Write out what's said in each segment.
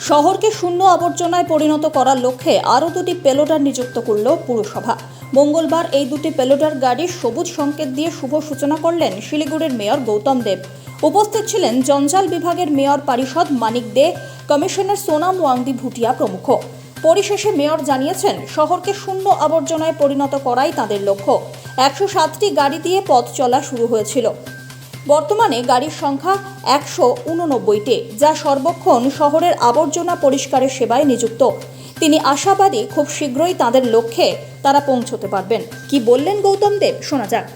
শহরকে শূন্য আবর্জনায় পরিণত করার লক্ষ্যে আরও দুটি পেলোডার নিযুক্ত করল পুরসভা। মঙ্গলবার এই দুটি পেলোডার গাড়ির সবুজ সংকেত দিয়ে শুভ সূচনা করলেন শিলিগুড়ির মেয়র গৌতম দেব। উপস্থিত ছিলেন জঞ্জাল বিভাগের মেয়র পারিষদ মানিক দে, কমিশনার সোনাম ওয়াংদি ভুটিয়া প্রমুখ। পরিশেষে মেয়র জানিয়েছেন, শহরকে শূন্য আবর্জনায় পরিণত করাই তাঁদের লক্ষ্য। 107টি গাড়ি দিয়ে পথ চলা শুরু হয়েছিল। বর্তমানে গাড়ির সংখ্যা 189টি, যা সর্বক্ষণ শহরের আবর্জনা পরিষ্কারের সেবায় নিযুক্ত। তিনি আশাবাদী খুব শীঘ্রই তাদের লক্ষ্যে তারা পৌঁছতে পারবেন। কি বললেন গৌতম দেব, শোনা যাক।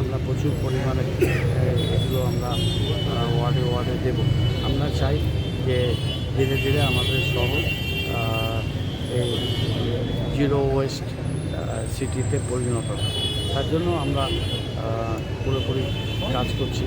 আমরা প্রচুর পরিমাণে এগুলো আমরা ওয়ার্ডে ওয়ার্ডে দেব। আমরা চাই যে ধীরে ধীরে আমাদের শহর এই জিরো ওয়েস্ট সিটিতে পরিণত হয়। তার জন্য আমরা পুরোপুরি কাজ করছি।